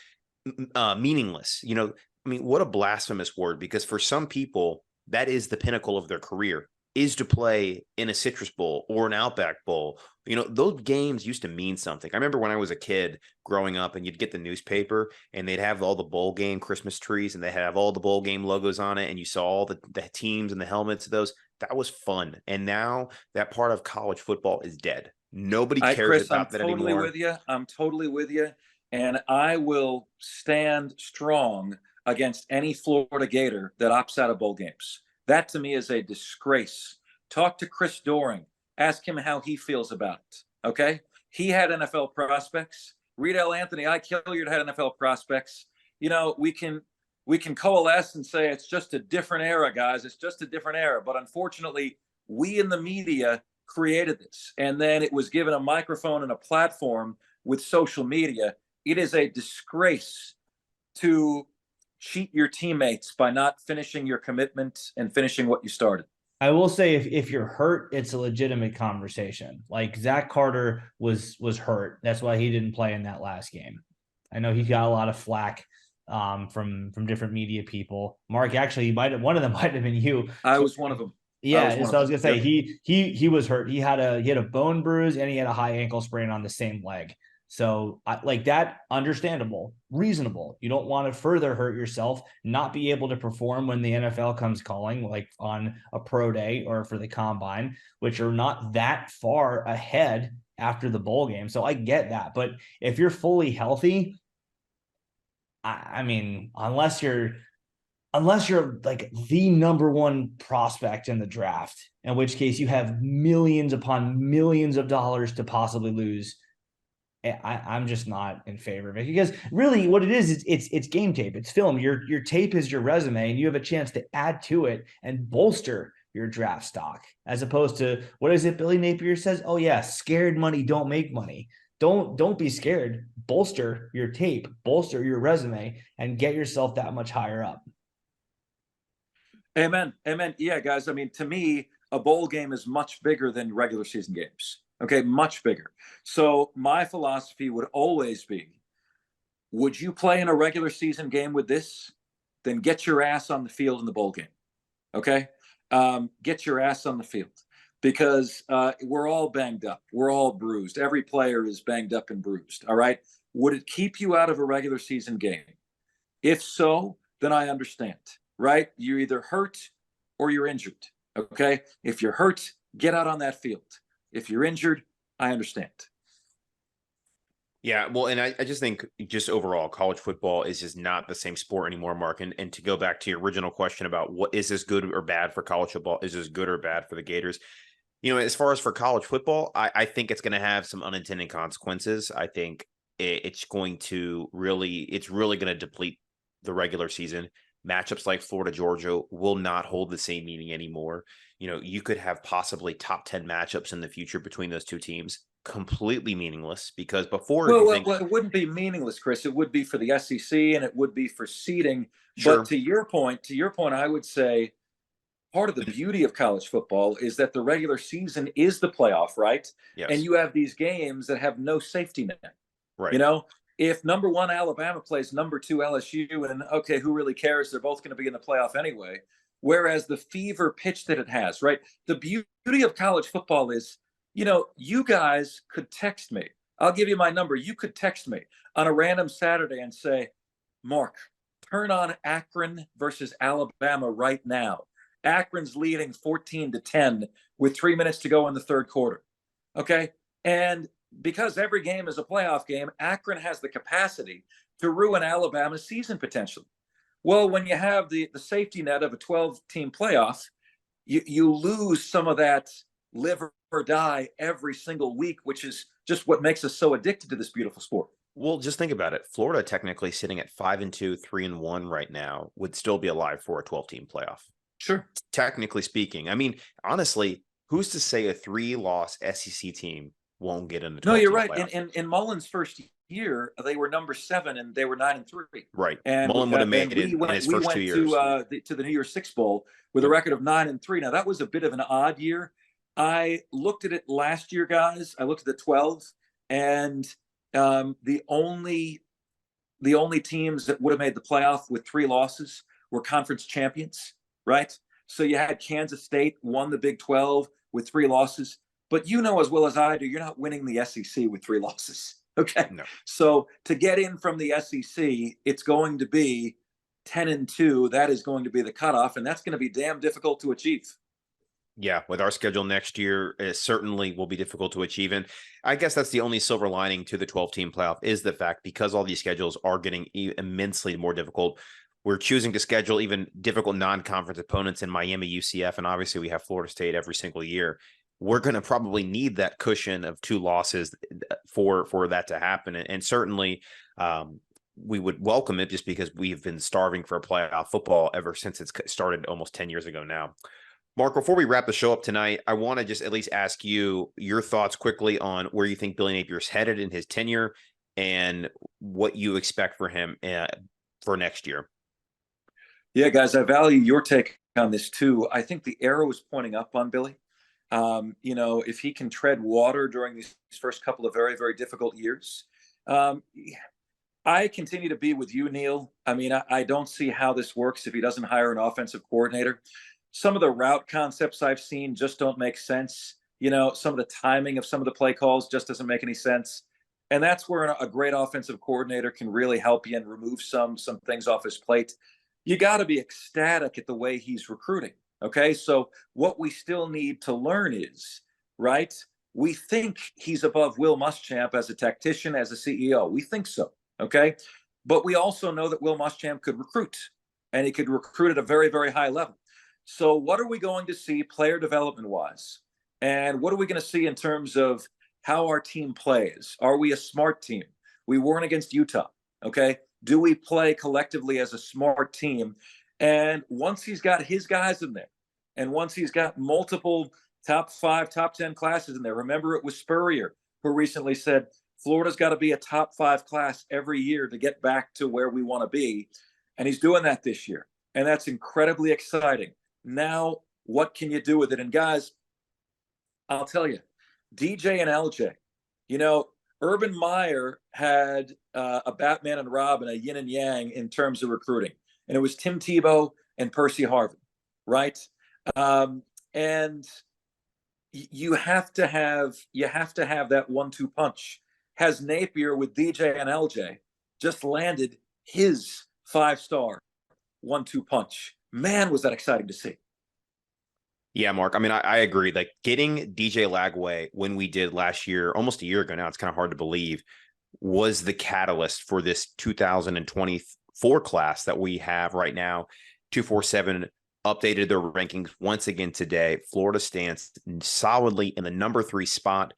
meaningless. I mean, what a blasphemous word, because for some people that is the pinnacle of their career, is to play in a Citrus Bowl or an Outback Bowl. Those games used to mean something. I remember when I was a kid growing up, and you'd get the newspaper and they'd have all the bowl game Christmas trees, and they have all the bowl game logos on it, and you saw all the teams and the helmets of those. That was fun. And now that part of college football is dead. Nobody cares Chris, about that anymore. I'm totally with you. And I will stand strong against any Florida Gator that opts out of bowl games. That to me is a disgrace. Talk to Chris Doering. Ask him how he feels about it. Okay? He had NFL prospects. Reed Anthony, Hilliard had NFL prospects. We can coalesce and say it's just a different era, guys. It's just a different era. But unfortunately, we in the media created this. And then it was given a microphone and a platform with social media. It is a disgrace to cheat your teammates by not finishing your commitment and finishing what you started. I will say if you're hurt, it's a legitimate conversation. Like Zach Carter was hurt. That's why he didn't play in that last game. I know he got a lot of flack from different media people. Mark, actually, one of them might have been you. I was one of them. Yeah, so I was gonna say he was hurt. He had a bone bruise and he had a high ankle sprain on the same leg. So like that, understandable, reasonable. You don't want to further hurt yourself, not be able to perform when the NFL comes calling, like on a pro day or for the combine, which are not that far ahead after the bowl game. So I get that. But if you're fully healthy, I mean, unless you're like the number one prospect in the draft, in which case you have millions upon millions of dollars to possibly lose, I'm just not in favor of it, because really what it is it's game tape. It's film. Your tape is your resume, and you have a chance to add to it and bolster your draft stock, as opposed to, what is it Billy Napier says? Oh yeah, scared money don't make money. Don't be scared. Bolster your tape, bolster your resume, and get yourself that much higher up. Amen. Yeah, guys. I mean, to me, a bowl game is much bigger than regular season games. Okay, much bigger. So my philosophy would always be, would you play in a regular season game with this? Then get your ass on the field in the bowl game. Okay? Get your ass on the field, because we're all banged up. We're all bruised. Every player is banged up and bruised. All right? Would it keep you out of a regular season game? If so, then I understand, right? You're either hurt or you're injured. Okay? If you're hurt, get out on that field. If you're injured, I understand. Yeah, well, and I just think just overall college football is just not the same sport anymore, Mark. And to go back to your original question about what is this good or bad for college football? Is this good or bad for the Gators? As far as for college football, I think it's going to have some unintended consequences. I think it's really going to deplete the regular season. Matchups like Florida, Georgia will not hold the same meaning anymore. You could have possibly top 10 matchups in the future between those two teams, completely meaningless, because before. Well, it wouldn't be meaningless, Chris. It would be for the SEC and it would be for seeding. Sure. But to your point, I would say part of the beauty of college football is that the regular season is the playoff, right? Yes. And you have these games that have no safety net. Right. If number 1 Alabama plays number 2 LSU, and okay, who really cares? They're both going to be in the playoff anyway. Whereas the fever pitch that it has, right? The beauty of college football is, you guys could text me. I'll give you my number. You could text me on a random Saturday and say, Mark, turn on Akron versus Alabama right now. Akron's leading 14-10 with 3 minutes to go in the third quarter. Okay. And because every game is a playoff game, Akron has the capacity to ruin Alabama's season potentially. Well, when you have the safety net of a 12-team playoff, you lose some of that live or die every single week, which is just what makes us so addicted to this beautiful sport. Well, just think about it. Florida technically sitting at 5-2, 3-1 right now would still be alive for a 12-team playoff. Sure. Technically speaking. I mean, honestly, who's to say a 3-loss SEC team won't get in the 12-team No, you're right. playoff? In Mullen's first year, they were number 7 and they were 9-3. Right. And Mullen would have made it in his first 2 years. To the New Year's Six Bowl with a record of 9-3. Now that was a bit of an odd year. I looked at it last year, guys. I looked at the 12, and the only teams that would have made the playoff with 3 losses were conference champions, right? So you had Kansas State won the Big 12 with 3 losses, but you know as well as I do, you're not winning the SEC with 3 losses. Okay. No. So to get in from the SEC, it's going to be 10-2. That is going to be the cutoff, and that's going to be damn difficult to achieve. Yeah, with our schedule next year, it certainly will be difficult to achieve. And I guess that's the only silver lining to the 12-team playoff is the fact because all these schedules are getting immensely more difficult. We're choosing to schedule even difficult non-conference opponents in Miami, UCF, and obviously we have Florida State every single year. We're going to probably need that cushion of 2 losses for that to happen. And certainly we would welcome it just because we've been starving for a playoff football ever since it started almost 10 years ago now. Mark, before we wrap the show up tonight, I want to just at least ask you your thoughts quickly on where you think Billy Napier's headed in his tenure and what you expect for him for next year. Yeah, guys, I value your take on this too. I think the arrow is pointing up on Billy. If he can tread water during these first couple of very, very difficult years, I continue to be with you, Neil. I mean, I don't see how this works if he doesn't hire an offensive coordinator. Some of the route concepts I've seen just don't make sense. Some of the timing of some of the play calls just doesn't make any sense. And that's where a great offensive coordinator can really help you and remove some things off his plate. You got to be ecstatic at the way he's recruiting. Okay, so what we still need to learn is, right, we think he's above Will Muschamp as a tactician, as a CEO. We think so, okay? But we also know that Will Muschamp could recruit, and he could recruit at a very, very high level. So what are we going to see player development-wise? And what are we going to see in terms of how our team plays? Are we a smart team? We weren't against Utah, okay? Do we play collectively as a smart team? And once he's got his guys in there, and once he's got multiple top 5, top 10 classes in there, remember it was Spurrier who recently said, Florida's got to be a top 5 class every year to get back to where we want to be. And he's doing that this year. And that's incredibly exciting. Now, what can you do with it? And guys, I'll tell you, DJ and LJ, Urban Meyer had a Batman and Robin, a yin and yang in terms of recruiting. And it was Tim Tebow and Percy Harvin, right? And you have to have that 1-2 punch. Has Napier with DJ and LJ just landed his 5-star 1-2 punch? Man, was that exciting to see. Yeah, Mark. I mean, I agree. Like getting DJ Lagway when we did last year, almost a year ago now, it's kind of hard to believe, was the catalyst for this 2024 class that we have right now. 247 updated their rankings once again today. Florida stands solidly in the number 3 spot,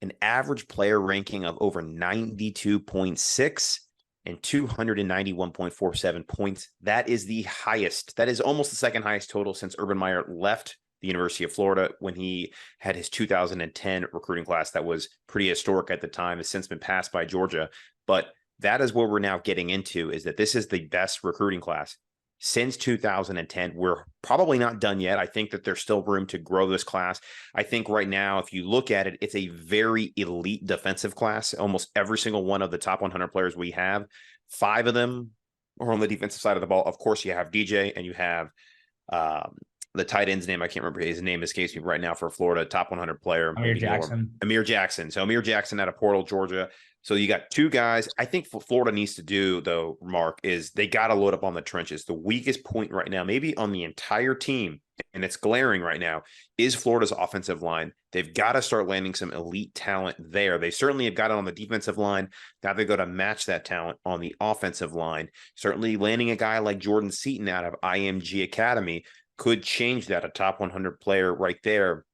an average player ranking of over 92.6 and 291.47 points. That is the highest. That is almost the second highest total since Urban Meyer left the University of Florida when he had his 2010 recruiting class. That was pretty historic at the time. Has since been passed by Georgia. But that is where we're now getting into, is that this is the best recruiting class since 2010. We're probably not done yet. I think that there's still room to grow this class. I think right now, if you look at it, it's a very elite defensive class. Almost every single one of the top 100 players we have, 5 of them are on the defensive side of the ball. Of course, you have DJ and you have the tight end's name. I can't remember. His name escapes me right now for Florida, top 100 player. Amir Jackson. Amir Jackson. So Amir Jackson out of Portal, Georgia. So you got 2 guys. I think what Florida needs to do, though, Mark, is they got to load up on the trenches. The weakest point right now, maybe on the entire team, and it's glaring right now, is Florida's offensive line. They've got to start landing some elite talent there. They certainly have got it on the defensive line. Now they go to match that talent on the offensive line. Certainly landing a guy like Jordan Seaton out of IMG Academy could change that. A top 100 player right there,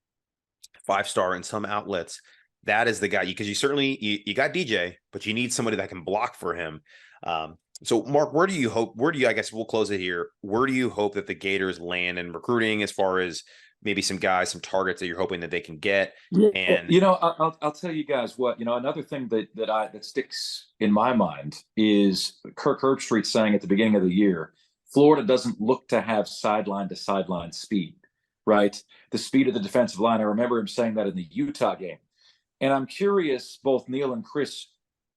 5-star in some outlets. That is the guy, because you got DJ, but you need somebody that can block for him. So Mark, I guess we'll close it here. Where do you hope that the Gators land in recruiting, as far as maybe some guys, some targets that you're hoping that they can get? Yeah. And I'll tell you guys what, another thing that sticks in my mind is Kirk Herbstreit saying at the beginning of the year, Florida doesn't look to have sideline to sideline speed, right? The speed of the defensive line. I remember him saying that in the Utah game. And I'm curious, both Neil and Chris,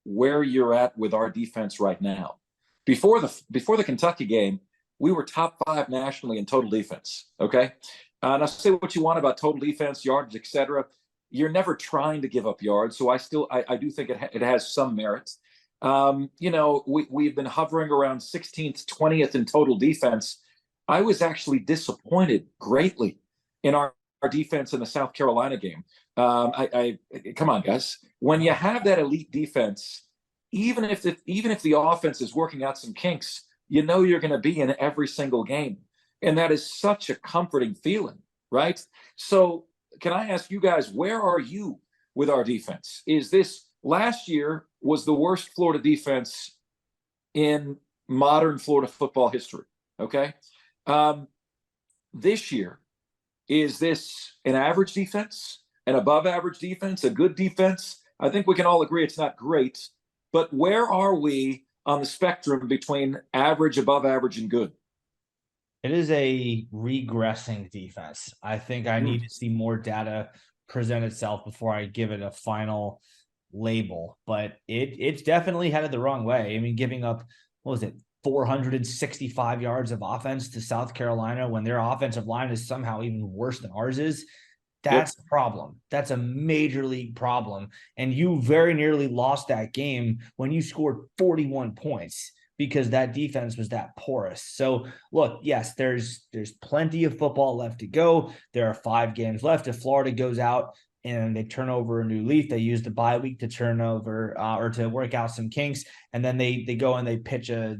where you're at with our defense right now. Before the Kentucky game, we were top 5 nationally in total defense. Okay. Now say what you want about total defense, yards, etc. You're never trying to give up yards. So I do think it has some merit. We've been hovering around 16th, 20th in total defense. I was actually disappointed greatly in our defense in the South Carolina game. Come on, guys. When you have that elite defense, even if the offense is working out some kinks, you're going to be in every single game. And that is such a comforting feeling, right? So can I ask you guys, where are you with our defense? Is this last year was the worst Florida defense in modern Florida football history? Okay. This year, is this an average defense, an above average defense, a good defense? I think we can all agree it's not great, but where are we on the spectrum between average, above average, and good? It is a regressing defense. I think I need to see more data present itself before I give it a final label, but it's definitely headed the wrong way. I mean, giving up, 465 yards of offense to South Carolina when their offensive line is somehow even worse than ours is. That's a problem. That's a major league problem. And you very nearly lost that game when you scored 41 points because that defense was that porous. So look, yes, there's plenty of football left to go. There are 5 games left. If Florida goes out and they turn over a new leaf, they use the bye week to turn over or to work out some kinks. And then they go and they pitch a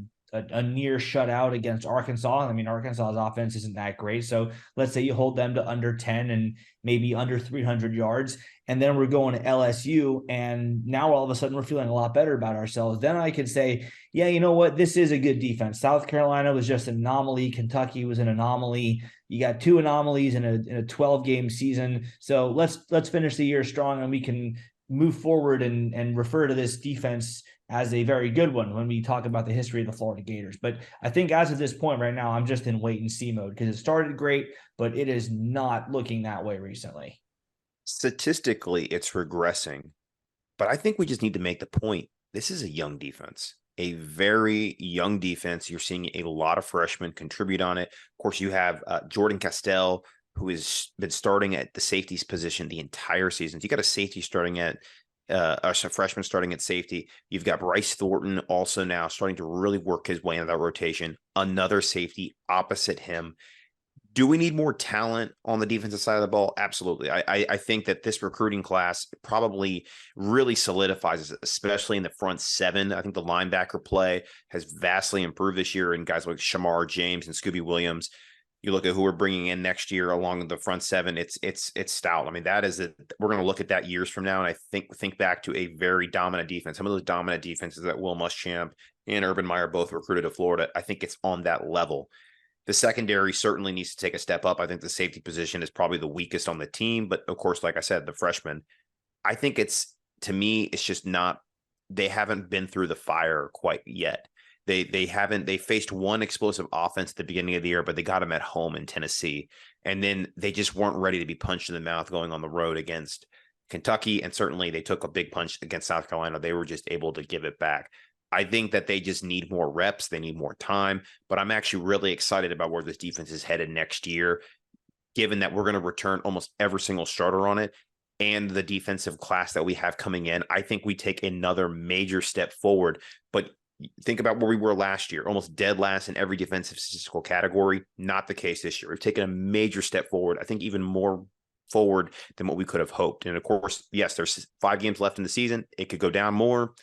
near shutout against Arkansas. I mean, Arkansas's offense isn't that great. So let's say you hold them to under 10 and maybe under 300 yards. And then we're going to LSU. And now all of a sudden we're feeling a lot better about ourselves. Then I could say, yeah, you know what? This is a good defense. South Carolina was just an anomaly. Kentucky was an anomaly. You got 2 anomalies in a 12-game season. So let's finish the year strong and we can move forward and refer to this defense as a very good one when we talk about the history of the Florida Gators. But I think as of this point right now, I'm just in wait and see mode because it started great, but it is not looking that way recently. Statistically, it's regressing, but I think we just need to make the point. This is a young defense, a very young defense. You're seeing a lot of freshmen contribute on it. Of course, you have Jordan Castell, who has been starting at the safeties position the entire season. You got a safety starting at a freshman starting at safety. You've got Bryce Thornton also now starting to really work his way into that rotation. Another safety opposite him. Do we need more talent on the defensive side of the ball? Absolutely. I think that this recruiting class probably really solidifies it, especially in the front 7. I think the linebacker play has vastly improved this year, and guys like Shamar James and Scooby Williams. You look at who we're bringing in next year along the front 7. It's stout. I mean, that is it. We're going to look at that years from now, and I think back to a very dominant defense. Some of those dominant defenses that Will Muschamp and Urban Meyer both recruited to Florida. I think it's on that level. The secondary certainly needs to take a step up. I think the safety position is probably the weakest on the team, but of course, like I said, the freshmen. I think it's just not. They haven't been through the fire quite yet. They faced one explosive offense at the beginning of the year, but they got them at home in Tennessee. And then they just weren't ready to be punched in the mouth going on the road against Kentucky. And certainly they took a big punch against South Carolina. They were just able to give it back. I think that they just need more reps. They need more time, but I'm actually really excited about where this defense is headed next year, given that we're going to return almost every single starter on it and the defensive class that we have coming in. I think we take another major step forward, but think about where we were last year, almost dead last in every defensive statistical category. Not the case this year. We've taken a major step forward. I think even more forward than what we could have hoped. And of course, yes, there's 5 games left in the season. It could go down more,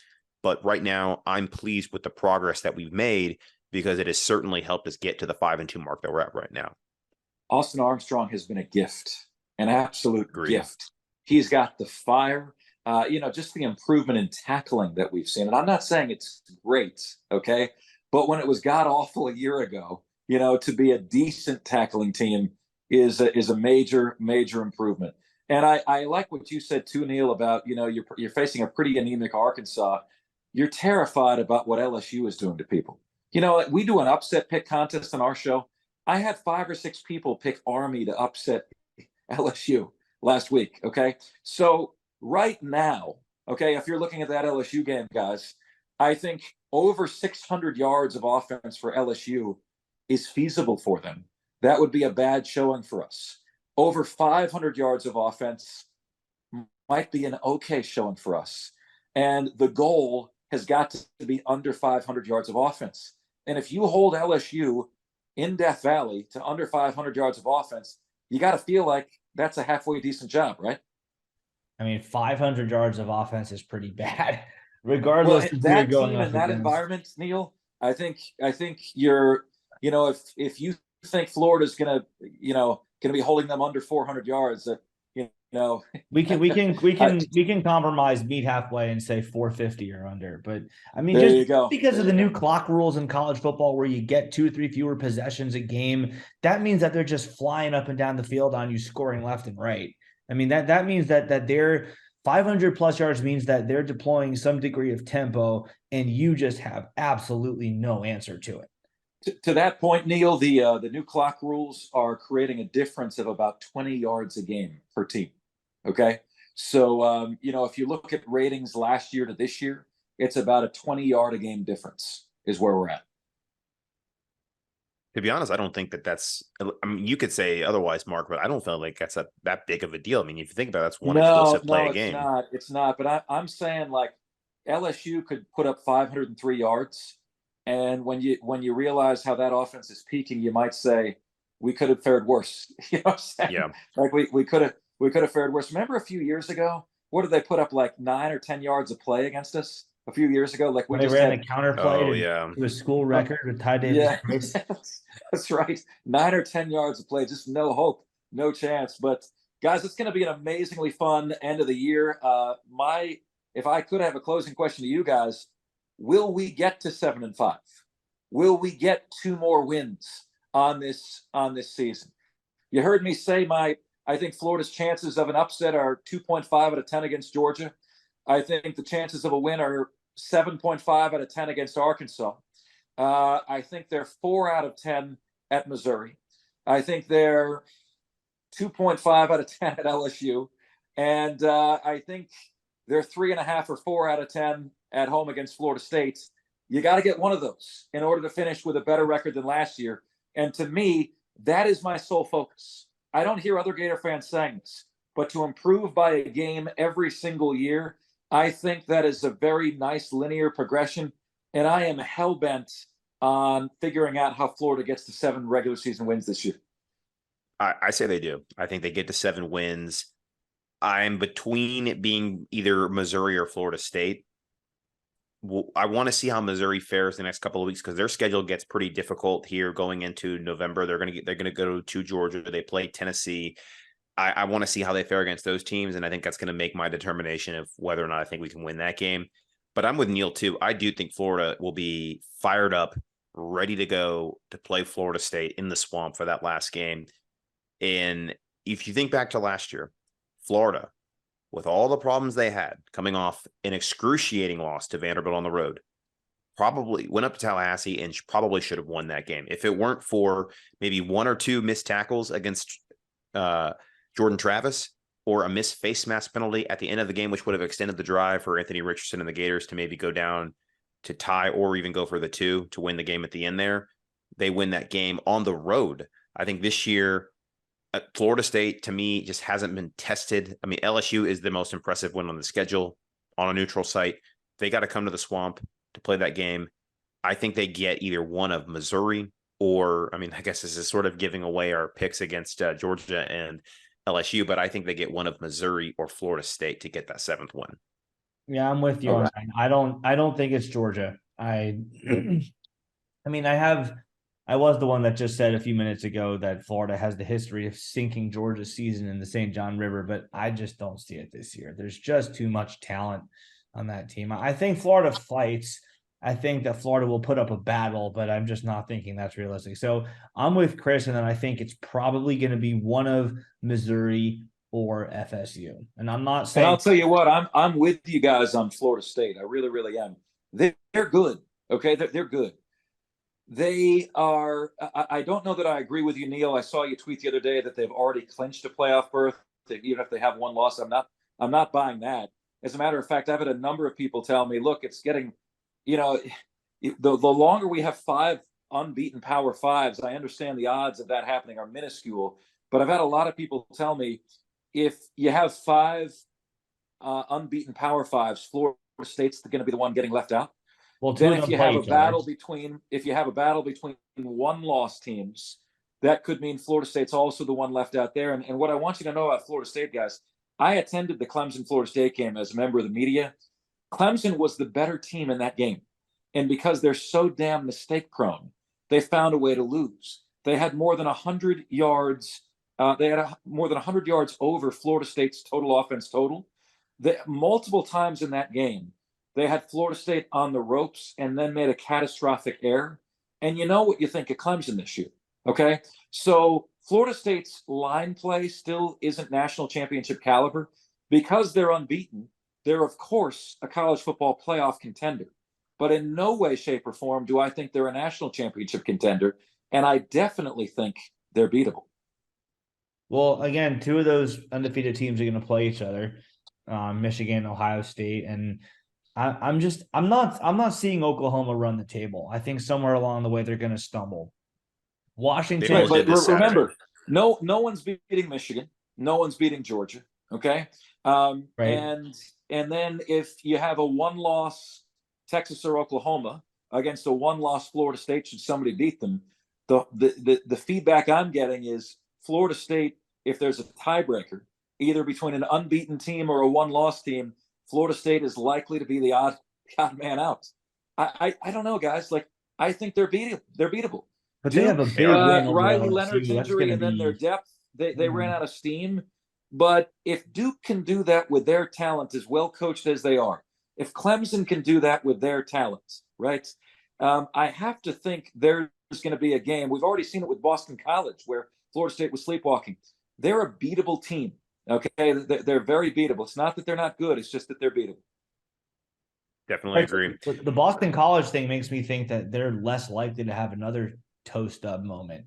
but right now I'm pleased with the progress that we've made because it has certainly helped us get to the 5-2 mark that we're at right now. Austin Armstrong has been a gift, an absolute Agreed. gift. He's got the fire, just the improvement in tackling that we've seen. And I'm not saying it's great, okay? But when it was god awful a year ago, to be a decent tackling team is a major, major improvement. And I like what you said too, Neil, about, you're facing a pretty anemic Arkansas. You're terrified about what LSU is doing to people. We do an upset pick contest on our show. I had 5 or 6 people pick Army to upset LSU last week. Okay. So right now, okay, if you're looking at that LSU game, guys, I think over 600 yards of offense for LSU is feasible for them. That would be a bad showing for us. Over 500 yards of offense might be an okay showing for us. And the goal has got to be under 500 yards of offense. And if you hold LSU in Death Valley to under 500 yards of offense, you got to feel like that's a halfway decent job, right? I mean, 500 yards of offense is pretty bad, regardless of that team in that environment, Neil. I think you're, if you think Florida's gonna be holding them under 400 yards, we can compromise, meet halfway, and say 450 or under. But I mean, just because of the new clock rules in college football, where you get 2 or 3 fewer possessions a game, that means that they're just flying up and down the field on you, scoring left and right. I mean, that means that they're 500 plus yards means that they're deploying some degree of tempo, and you just have absolutely no answer to it. To that point, Neil, the new clock rules are creating a difference of about 20 yards a game per team. Okay. So, if you look at ratings last year to this year, it's about a 20-yard a game difference is where we're at. To be honest, I don't think that's, I mean, you could say otherwise, Mark, but I don't feel like that's that big of a deal. I mean, if you think about it, that's one explosive play a game. It's not. But I'm saying, like, LSU could put up 503 yards. And when you realize how that offense is peaking, you might say we could have fared worse. You know what I'm saying? Yeah. Like we could have fared worse. Remember a few years ago, what did they put up, like 9 or 10 yards of play against us a few years ago? Like they ran the counter play to a school record with Ty Davis. Yeah, that's right. 9 or 10 yards of play, just no hope, no chance. But guys, it's going to be an amazingly fun end of the year. If I could have a closing question to you guys. Will we get to 7-5? Will we get 2 more wins on this season? You heard me say I think Florida's chances of an upset are 2.5 out of 10 against Georgia. I think the chances of a win are 7.5 out of 10 against Arkansas. I think they're 4 out of 10 at Missouri. I think they're 2.5 out of 10 at LSU. And I think they're 3.5 or 4 out of 10 at home against Florida State. You got to get one of those in order to finish with a better record than last year. And to me, that is my sole focus. I don't hear other Gator fans saying this, but to improve by a game every single year, I think that is a very nice linear progression. And I am hell-bent on figuring out how Florida gets to 7 regular season wins this year. I say they do. I think they get to 7 wins. I'm between it being either Missouri or Florida State. I want to see how Missouri fares the next couple of weeks because their schedule gets pretty difficult here going into November. They're going to go to Georgia. They play Tennessee. I want to see how they fare against those teams, and I think that's going to make my determination of whether or not I think we can win that game. But I'm with Neil too. I do think Florida will be fired up, ready to go to play Florida State in the Swamp for that last game. And if you think back to last year, Florida, with all the problems they had coming off an excruciating loss to Vanderbilt on the road, probably went up to Tallahassee and probably should have won that game. If it weren't for maybe 1 or 2 missed tackles against Jordan Travis or a missed face mask penalty at the end of the game, which would have extended the drive for Anthony Richardson and the Gators to maybe go down to tie or even go for the 2 to win the game at the end there, they win that game on the road. I think this year, Florida State, to me, just hasn't been tested. I mean, LSU is the most impressive win on the schedule on a neutral site. They got to come to the Swamp to play that game. I think they get either one of Missouri or, I mean, I guess this is sort of giving away our picks against Georgia and LSU, but I think they get one of Missouri or Florida State to get that 7th win. Yeah, I'm with you on that. I don't think it's Georgia. I mean, I was the one that just said a few minutes ago that Florida has the history of sinking Georgia's season in the St. John River, but I just don't see it this year. There's just too much talent on that team. I think Florida fights. I think that Florida will put up a battle, but I'm just not thinking that's realistic. So I'm with Chris, and then I think it's probably going to be one of Missouri or FSU. And I'm not saying. And I'll tell you what, I'm with you guys on Florida State. I really, really am. They're good. Okay, they're good. They are. I don't know that I agree with you, Neil. I saw you tweet the other day that they've already clinched a playoff berth, even if they have one loss. I'm not buying that. As a matter of fact, I've had a number of people tell me, look, it's getting, the longer we have 5 unbeaten Power Fives, I understand the odds of that happening are minuscule. But I've had a lot of people tell me, if you have 5 unbeaten Power Fives, Florida State's going to be the one getting left out. Well, then if you have a battle between one-loss teams, that could mean Florida State's also the one left out there. And what I want you to know about Florida State, guys, I attended the Clemson-Florida State game as a member of the media. Clemson was the better team in that game. And because they're so damn mistake-prone, they found a way to lose. They had more than 100 yards. More than 100 yards over Florida State's total offense total. Multiple times in that game, they had Florida State on the ropes and then made a catastrophic error. And you know what you think of Clemson this year, okay? So Florida State's line play still isn't national championship caliber. Because they're unbeaten, they're, of course, a college football playoff contender. But in no way, shape, or form do I think they're a national championship contender. And I definitely think they're beatable. Well, again, 2 of those undefeated teams are going to play each other, Michigan, Ohio State, and I'm not seeing Oklahoma run the table. I think somewhere along the way they're going to stumble. Washington, right, but remember, no one's beating Michigan, no one's beating Georgia. Okay, right. And then if you have a 1-loss Texas or Oklahoma against a 1-loss Florida State, should somebody beat them? The feedback I'm getting is Florida State, if there's a tiebreaker, either between an unbeaten team or a 1-loss team, Florida State is likely to be the odd man out. I don't know, guys. Like, I think they're beatable. But they have a big win over Riley LSU. Leonard's injury and then their depth. They ran out of steam. But if Duke can do that with their talent, as well coached as they are, if Clemson can do that with their talents, right? I have to think there's going to be a game. We've already seen it with Boston College, where Florida State was sleepwalking. They're a beatable team. Okay, they're very beatable. It's not that they're not good; it's just that they're beatable. Definitely agree. The Boston College thing makes me think that they're less likely to have another toe stub moment.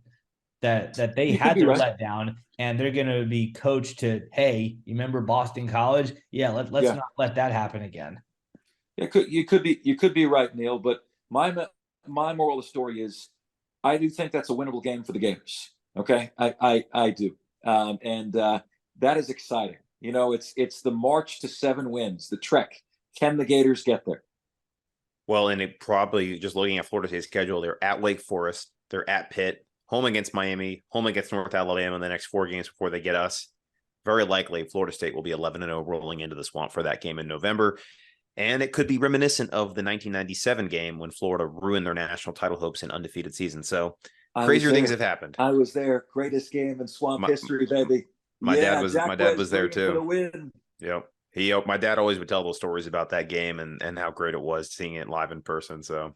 That they had to let down, and they're going to be coached to, hey, you remember Boston College? Yeah, let's not let that happen again. You could be right, Neil. But my moral of the story is, I do think that's a winnable game for the Gators. Okay, I do, and that is exciting. It's the march to 7 wins, the trek. Can the Gators get there? Well, and it probably, just looking at Florida State's schedule, they're at Wake Forest, they're at Pitt, home against Miami, home against North Alabama in the next 4 games before they get us. Very likely Florida State will be 11-0 rolling into the swamp for that game in November. And it could be reminiscent of the 1997 game when Florida ruined their national title hopes in undefeated season. So crazier things have happened. I was there. Greatest game in swamp history, baby. My dad was there too. Yep. My dad always would tell those stories about that game and how great it was seeing it live in person. So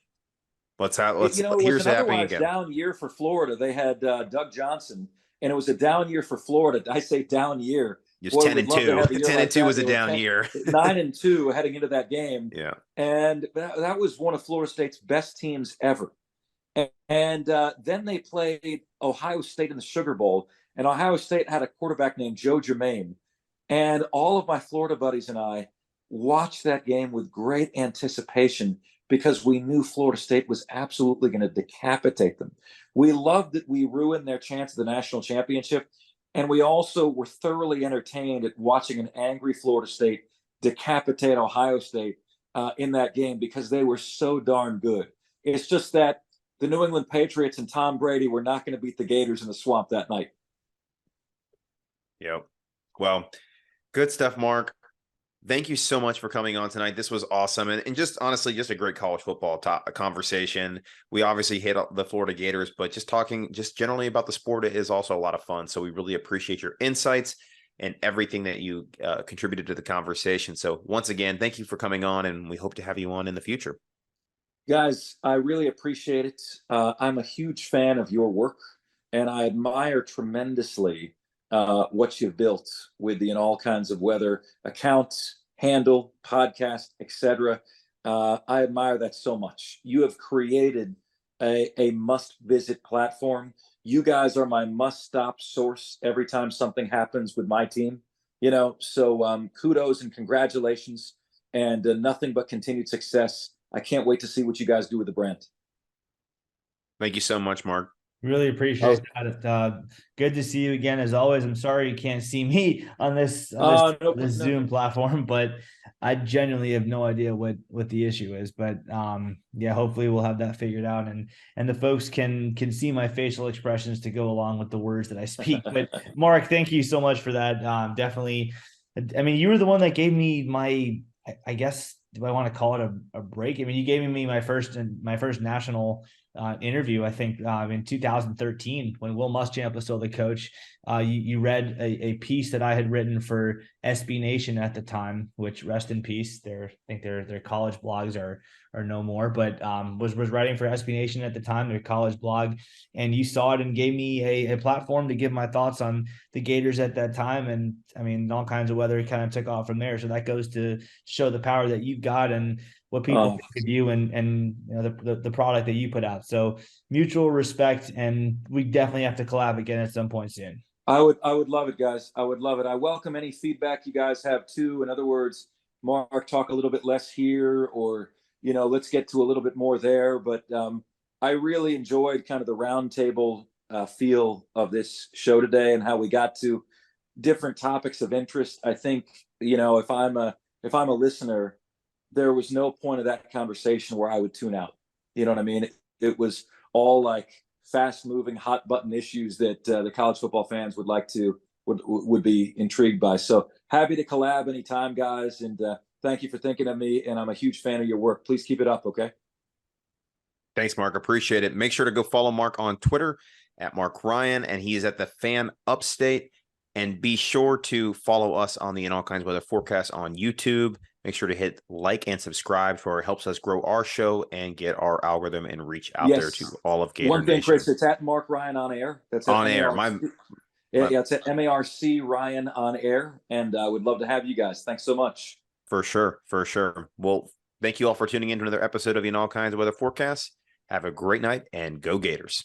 here's happening again. Down year for Florida. They had Doug Johnson, and it was a down year for Florida. I say down year. Just 10-2. 10-2 was a down year. 9-2 heading into that game. Yeah. And that was one of Florida State's best teams ever. And then they played Ohio State in the Sugar Bowl, and Ohio State had a quarterback named Joe Germain. And all of my Florida buddies and I watched that game with great anticipation because we knew Florida State was absolutely going to decapitate them. We loved that we ruined their chance of the national championship. And we also were thoroughly entertained at watching an angry Florida State decapitate Ohio State in that game because they were so darn good. It's just that the New England Patriots and Tom Brady were not going to beat the Gators in the swamp that night. Yep. Well, good stuff, Mark. Thank you so much for coming on tonight. This was awesome. And just honestly, just a great college football conversation. We obviously hit the Florida Gators, but just talking just generally about the sport is also a lot of fun. So we really appreciate your insights and everything that you contributed to the conversation. So once again, thank you for coming on, and we hope to have you on in the future. Guys, I really appreciate it. I'm a huge fan of your work, and I admire tremendously what you've built with the In All Kinds of Weather account, handle, podcast, etc. I admire that so much. You have created a must-visit platform. You guys are my must-stop source every time something happens with my team. So kudos and congratulations, and nothing but continued success. I can't wait to see what you guys do with the brand. Thank you so much, Mark. Really appreciate that. Good to see you again, as always. I'm sorry you can't see me on this Zoom platform, but I genuinely have no idea what the issue is. But yeah, hopefully we'll have that figured out, and the folks can see my facial expressions to go along with the words that I speak. But Mark, thank you so much for that. Definitely. I mean, you were the one that gave me my, I guess, do I want to call it a break? I mean, you gave me my first national interview, I think, in 2013 when Will Muschamp was still the coach. You read a piece that I had written for SB Nation at the time, which, rest in peace. I think their college blogs are no more, but was writing for SB Nation at the time, their college blog, and you saw it and gave me a platform to give my thoughts on the Gators at that time. And I mean, All Kinds of Weather kind of took off from there. So that goes to show the power that you've got and what people think of you, and the product that you put out. So mutual respect, and we definitely have to collab again at some point soon. I would love it, guys. I would love it. I welcome any feedback you guys have too. In other words, Mark, talk a little bit less here, or let's get to a little bit more there. But I really enjoyed kind of the roundtable feel of this show today, and how we got to different topics of interest. I think if I'm a listener, there was no point of that conversation where I would tune out. You know what I mean? It was all like fast-moving, hot-button issues that the college football fans would be intrigued by. So happy to collab anytime, guys, and thank you for thinking of me. And I'm a huge fan of your work. Please keep it up, okay? Thanks, Mark. Appreciate it. Make sure to go follow Mark on Twitter at Marc Ryan, and he is at the Fan Upstate. And be sure to follow us on the In All Kinds of Weather forecast on YouTube. Make sure to hit like and subscribe, for it helps us grow our show and get our algorithm and reach out there to all of Gator One thing, Nation. Chris, it's at Marc Ryan on air. That's on air. It's at MARC Ryan on air, and I would love to have you guys. Thanks so much. For sure. Well, thank you all for tuning in to another episode of In All Kinds of Weather Forecast. Have a great night, and go Gators.